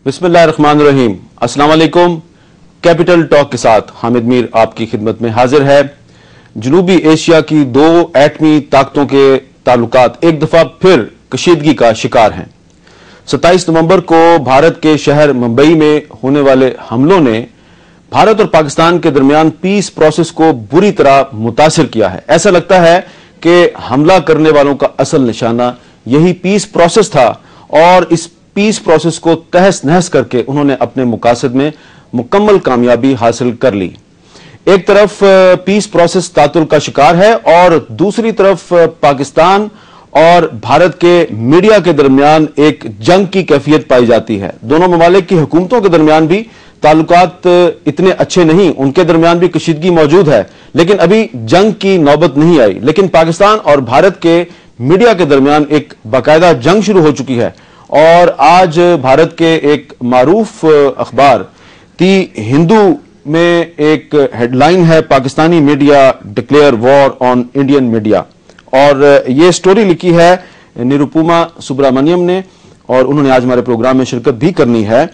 बिस्मिल्लाहिर्रहमानिर्रहीम। अस्सलाम वालेकुम। कैपिटल टॉक के साथ हामिद मीर आपकी खिदमत में हाजिर है। जनूबी एशिया की दो एटमी ताकतों के ताल्लुकात एक दफा फिर कशीदगी का शिकार हैं। 27 नवंबर को भारत के शहर मुंबई में होने वाले हमलों ने भारत और पाकिस्तान के दरमियान पीस प्रोसेस को बुरी तरह मुतासिर किया है। ऐसा लगता है कि हमला करने वालों का असल निशाना यही पीस प्रोसेस था और इस पीस प्रोसेस को तहस नहस करके उन्होंने अपने मकासद में मुकम्मल कामयाबी हासिल कर ली। एक तरफ पीस प्रोसेस तातुल का शिकार है और दूसरी तरफ पाकिस्तान और भारत के मीडिया के दरमियान एक जंग की कैफियत पाई जाती है। दोनों ममालिक की हुकूमतों के दरमियान भी ताल्लुकात इतने अच्छे नहीं, उनके दरमियान भी कशीदगी मौजूद है, लेकिन अभी जंग की नौबत नहीं आई। लेकिन पाकिस्तान और भारत के मीडिया के दरमियान एक बाकायदा जंग शुरू हो चुकी है और आज भारत के एक मारूफ अखबार दी हिंदू में एक हेडलाइन है, Pakistani media declare war on Indian media. और ये स्टोरी लिखी है निरुपमा सुब्रमण्यम ने और उन्होंने आज हमारे प्रोग्राम में शिरकत भी करनी है।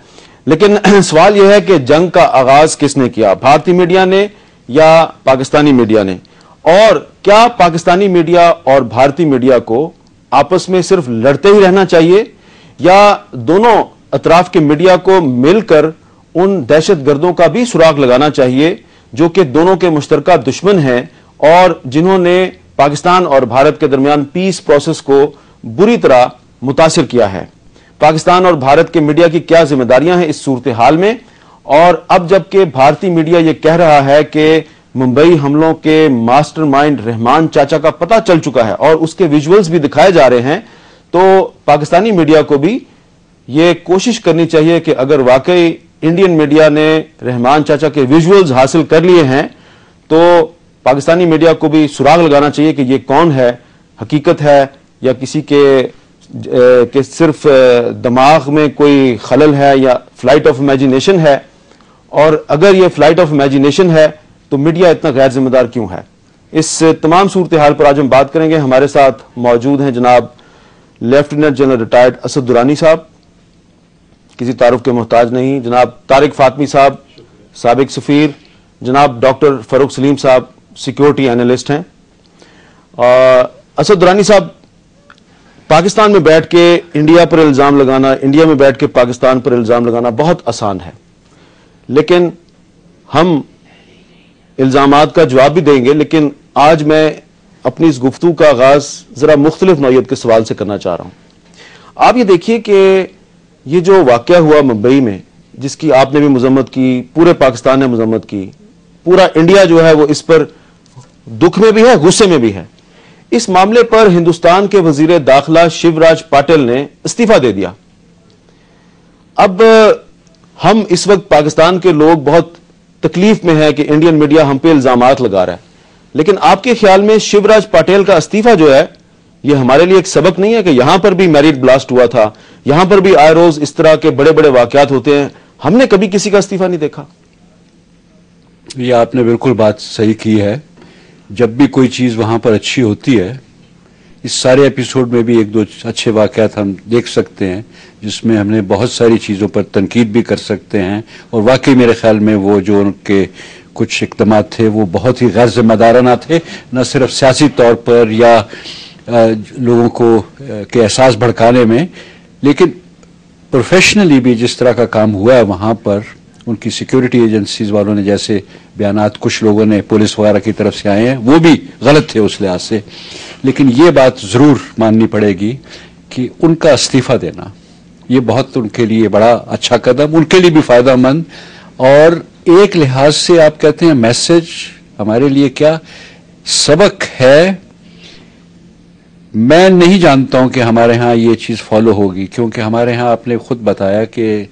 लेकिन सवाल यह है कि जंग का आगाज किसने किया, भारतीय मीडिया ने या पाकिस्तानी मीडिया ने? और क्या पाकिस्तानी मीडिया और भारतीय मीडिया को आपस में सिर्फ लड़ते ही रहना चाहिए या दोनों अतराफ के मीडिया को मिलकर उन दहशतगर्दों का भी सुराग लगाना चाहिए जो कि दोनों के मुश्तरका दुश्मन हैं और जिन्होंने पाकिस्तान और भारत के दरमियान पीस प्रोसेस को बुरी तरह मुतासिर किया है? पाकिस्तान और भारत के मीडिया की क्या जिम्मेदारियां हैं इस सूरत हाल में? और अब जबकि भारतीय मीडिया यह कह रहा है कि मुंबई हमलों के मास्टरमाइंड रहमान चाचा का पता चल चुका है और उसके विजुअल्स भी दिखाए जा रहे हैं, तो पाकिस्तानी मीडिया को भी ये कोशिश करनी चाहिए कि अगर वाकई इंडियन मीडिया ने रहमान चाचा के विजुअल्स हासिल कर लिए हैं तो पाकिस्तानी मीडिया को भी सुराग लगाना चाहिए कि ये कौन है, हकीकत है या किसी के सिर्फ दिमाग में कोई खलल है या फ्लाइट ऑफ इमेजिनेशन है। और अगर ये फ्लाइट ऑफ इमेजिनेशन है तो मीडिया इतना गैर जिम्मेदार क्यों है? इस तमाम सूरत हाल पर आज हम बात करेंगे। हमारे साथ मौजूद हैं जनाब lieutenant general retired Asad Durrani साहब, किसी तारुफ के मोहताज नहीं, जनाब तारिक फातमी साहब साबिक सफीर, जनाब डॉक्टर फरूक सलीम साहब सिक्योरिटी एनालिस्ट हैं। असद दुरानी साहब, पाकिस्तान में बैठ के इंडिया पर इल्जाम लगाना, इंडिया में बैठ के पाकिस्तान पर इल्जाम लगाना बहुत आसान है, लेकिन हम इल्जामात का जवाब भी देंगे। लेकिन आज मैं अपनी इस गुफ्तगू का आगाज जरा मुख्तलिफ नौयत के सवाल से करना चाह रहा हूं। आप ये देखिए कि ये जो वाकया हुआ मुंबई में, जिसकी आपने भी मजम्मत की, पूरे पाकिस्तान ने मजम्मत की, पूरा इंडिया जो है वो इस पर दुख में भी है, गुस्से में भी है। इस मामले पर हिंदुस्तान के वजीर दाखिला शिवराज पाटिल ने इस्तीफा दे दिया। अब हम इस वक्त पाकिस्तान के लोग बहुत तकलीफ में है कि इंडियन मीडिया हम पे इल्जामात लगा रहा है, लेकिन आपके ख्याल में शिवराज पाटिल का इस्तीफा जो है ये हमारे लिए एक सबक नहीं है कि यहां पर भी मैरिट ब्लास्ट हुआ था, यहां पर भी आए रोज इस तरह के बड़े बड़े वाकयात होते हैं, हमने कभी किसी का इस्तीफा नहीं देखा? ये आपने बिल्कुल बात सही की है। जब भी कोई चीज वहां पर अच्छी होती है, इस सारे एपिसोड में भी एक दो अच्छे वाकयात हम देख सकते हैं जिसमें हमने बहुत सारी चीजों पर तनकीद भी कर सकते हैं। और वाकई मेरे ख्याल में वो जो उनके कुछ इक़दाम थे वो बहुत ही गैर जिम्मेदाराना थे, न सिर्फ सियासी तौर पर या लोगों को के एहसास भड़काने में, लेकिन प्रोफेशनली भी जिस तरह का काम हुआ है वहाँ पर उनकी सिक्योरिटी एजेंसीज वालों ने जैसे बयानात कुछ लोगों ने पुलिस वगैरह की तरफ से आए हैं वो भी गलत थे उस लिहाज से। लेकिन ये बात ज़रूर माननी पड़ेगी कि उनका इस्तीफा देना ये बहुत उनके लिए बड़ा अच्छा कदम, उनके लिए भी फ़ायदेमंद, और एक लिहाज से आप कहते हैं मैसेज हमारे लिए क्या सबक है। मैं नहीं जानता हूं कि हमारे यहाँ ये चीज़ फॉलो होगी, क्योंकि हमारे यहाँ आपने खुद बताया कि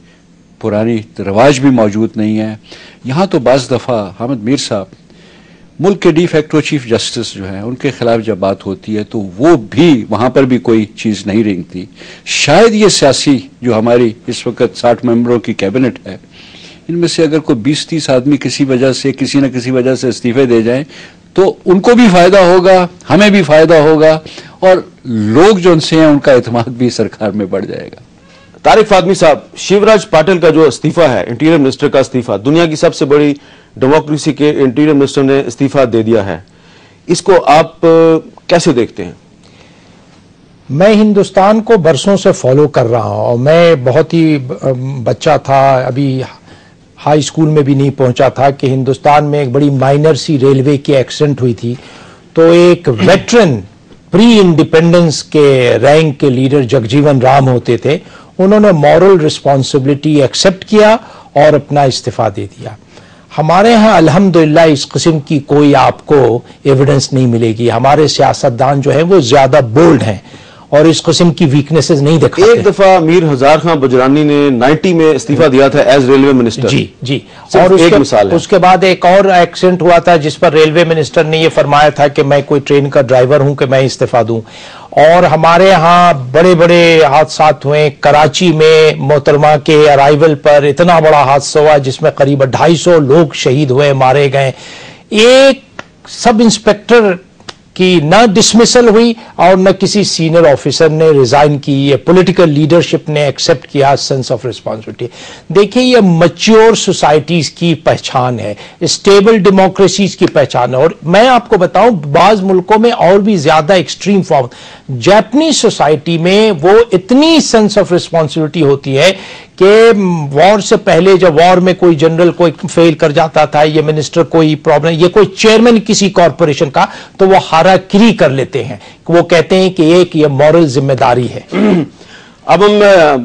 पुरानी रिवाज भी मौजूद नहीं है। यहाँ तो बाज़ दफ़ा हामिद मीर साहब मुल्क के डी फैक्टो चीफ जस्टिस जो हैं उनके खिलाफ जब बात होती है तो वो भी वहाँ पर भी कोई चीज़ नहीं रेंगती। शायद ये सियासी जो हमारी इस वक्त 60 मेंबरों की कैबिनेट है, इनमें से अगर कोई 20-30 आदमी किसी वजह से किसी न किसी वजह से इस्तीफे दे जाएं तो उनको भी फायदा होगा, हमें भी फायदा होगा और लोग जो उनसे हैं उनका एतमाद भी सरकार में बढ़ जाएगा। طارق فاطمی صاحب، شیوراج پاٹل کا جو استعفیٰ ہے، انٹیریئر منسٹر کا استعفیٰ، دنیا کی سب سے بڑی ڈیموکریسی کے انٹیریئر منسٹر نے استعفیٰ دے دیا ہے، اس کو آپ کیسے دیکھتے ہیں؟ میں ہندوستان کو برسوں سے فالو کر رہا ہوں، اور میں بہت ہی بچہ تھا، ابھی ہائی اسکول میں بھی نہیں پہنچا تھا کہ ہندوستان میں ایک بڑی مائنر سی ریلوے کی ایکسیڈنٹ ہوئی تھی، تو ایک ویٹرن پری انڈیپینڈنس کے رینک کے لیڈر جگجیون رام ہوتے تھے، انہوں نے مورل رسپانسبلٹی ایکسپٹ کیا اور اپنا استعفیٰ دے دیا۔ ہمارے ہاں الحمدللہ اس قسم کی کوئی آپ کو ایویڈنس نہیں ملے گی، ہمارے سیاستدان جو ہیں وہ زیادہ بولڈ ہیں اور اس قسم کی ویکنیسز نہیں دکھاتے۔ ایک دفعہ میر ہزار خان بجرانی نے 90 میں استعفیٰ دیا تھا ایز ریلوے منسٹر۔ جی اور ایک مثال ہے، اس کے بعد ایک اور ایکسیڈنٹ ہوا تھا جس پر ریلوے منسٹر نے یہ فرمایا تھا کہ میں کوئی ٹرین کا ڈرائیور ہوں کہ میں استعفیٰ دوں۔ اور ہمارے ہاں بڑے بڑے حادثات ہوئے، کراچی میں محترمہ کے ارائیول پر اتنا بڑا حادثہ ہوا جس میں قریب 250 لوگ شہید ہوئے، مارے گئے، ایک سب انسپیکٹر کی نہ ڈسمسل ہوئی اور نہ کسی سینئر آفیسر نے ریزائن کی، یہ پولیٹیکل لیڈرشپ نے ایکسپٹ کیا سینس آف ریسپانسبلٹی۔ دیکھیں یہ میچور سوسائٹیز کی پہچان ہے، اسٹیبل ڈیموکریسیز کی پہچان ہے، اور میں آپ کو بتاؤں بعض ملکوں میں اور بھی زیادہ ایکسٹریم فارم، جاپنیز سوسائٹی میں وہ اتنی سینس آف ریسپانسبلٹی ہوتی ہے کہ وار سے پہلے جب وار میں کوئی جنرل کوئی فیل کر جاتا تھا، یہ منسٹر کوئی پرابلم، یہ کوئی چیئرمین کسی کارپوریشن کا، تو وہ ہاراکری کر لیتے ہیں، وہ کہتے ہیں کہ ایک یہ مورل ذمہ داری ہے۔ اب ہم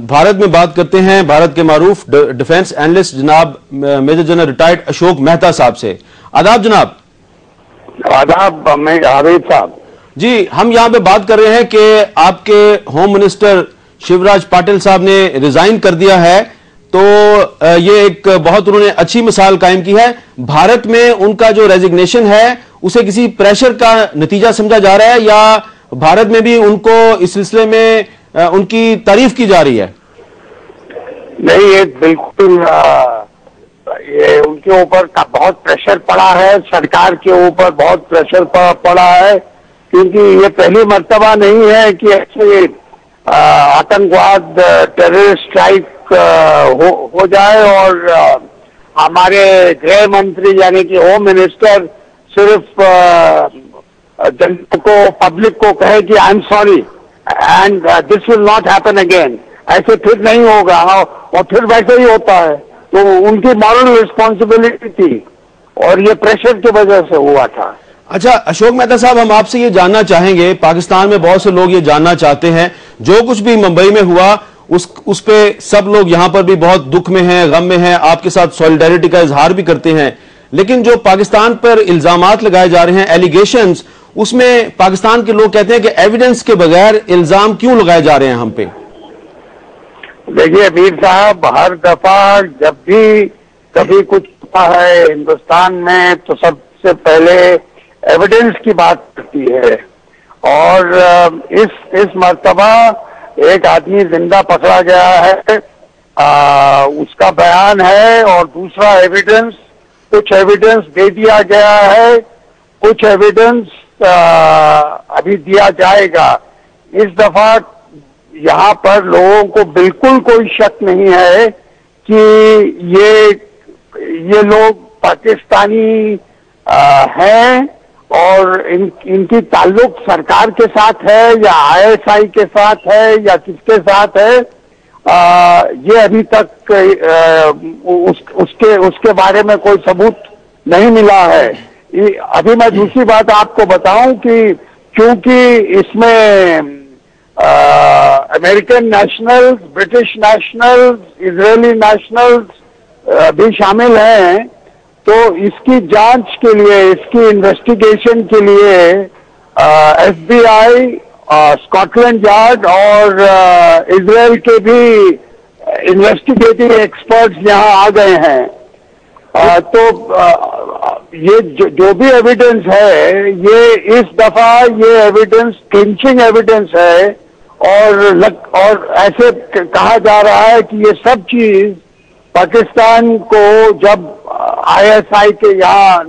بھارت میں بات کرتے ہیں، بھارت کے معروف ڈیفنس اینالسٹ جناب major general retired Ashok Mehta صاحب سے۔ آداب جناب۔ آداب حبیب صاحب جی، ہم یہاں پہ بات کر رہے ہیں کہ آپ کے ہوم منسٹر شیوراج پاٹل صاحب نے ریزائن کر دیا ہے، تو یہ ایک بہت انہوں نے اچھی مثال قائم کی ہے۔ بھارت میں ان کا جو ریزگنیشن ہے اسے کسی پریشر کا نتیجہ سمجھا جا رہا ہے، یا بھارت میں بھی ان کو اس سلسلے میں ان کی تعریف کی جا رہی ہے؟ نہیں، یہ بالکل یہ ان کے اوپر بہت پریشر پڑا ہے، سرکار کے اوپر بہت پریشر پڑا ہے، کیونکہ یہ پہلی مرتبہ نہیں ہے کہ ایسے آتنکواد ٹیررسٹ اسٹرائک ہو جائے اور ہمارے گرہ منتری یعنی کہ ہوم منسٹر صرف جنتا کو پبلک کو کہے کہ I am sorry and this will not happen again, ایسے پھر نہیں ہوگا، اور پھر ویسے ہی ہوتا ہے۔ تو ان کی مورل رسپانسبلٹی تھی اور یہ پریشر کی وجہ سے ہوا تھا۔ اچھا اشوک مہتا صاحب، ہم آپ سے یہ جاننا چاہیں گے، پاکستان میں بہت سے لوگ یہ جاننا چاہتے ہیں، جو کچھ بھی ممبئی میں ہوا اس پہ سب لوگ یہاں پر بھی بہت دکھ میں ہیں، غم میں ہیں، آپ کے ساتھ سولیڈیرٹی کا اظہار بھی کرتے ہیں، لیکن جو پاکستان پر الزامات لگائے جا رہے ہیں، ایلیگیشنز، اس میں پاکستان کے لوگ کہتے ہیں کہ ایویڈنس کے بغیر الزام کیوں لگائے جا رہے ہیں ہم پہ؟ دیکھیے امیر صاحب، ہر دفعہ جب بھی کبھی کچھ ہوتا ہے ہندوستان میں تو سب سے پہلے ایویڈنس کی بات کرتی ہے، اور اس مرتبہ ایک آدمی زندہ پکڑا گیا ہے، اس کا بیان ہے، اور دوسرا ایویڈنس، کچھ ایویڈنس دے دیا گیا ہے، کچھ ایویڈنس ابھی دیا جائے گا۔ اس دفعہ یہاں پر لوگوں کو بالکل کوئی شک نہیں ہے کہ یہ لوگ پاکستانی ہیں، اور ان کی تعلق سرکار کے ساتھ ہے یا ISI کے ساتھ ہے یا کس کے ساتھ ہے، یہ ابھی تک اس کے بارے میں کوئی ثبوت نہیں ملا ہے۔ ابھی میں دوسری بات آپ کو بتاؤں کہ چونکہ اس میں امریکن نیشنل، برٹش نیشنل، اسرائیلی نیشنل بھی شامل ہیں، تو اس کی جانچ کے لیے، اس کی انویسٹیگیشن کے لیے FBI، اسکاٹ لینڈ یارڈ اور اسرائیل کے بھی انویسٹیگیٹنگ ایکسپرٹس یہاں آ گئے ہیں۔ تو یہ جو بھی ایویڈنس ہے، یہ اس دفعہ یہ ایویڈنس کلنچنگ ایویڈنس ہے، اور ایسے کہا جا رہا ہے کہ یہ سب چیز پاکستان کو جب ISI کے یہاں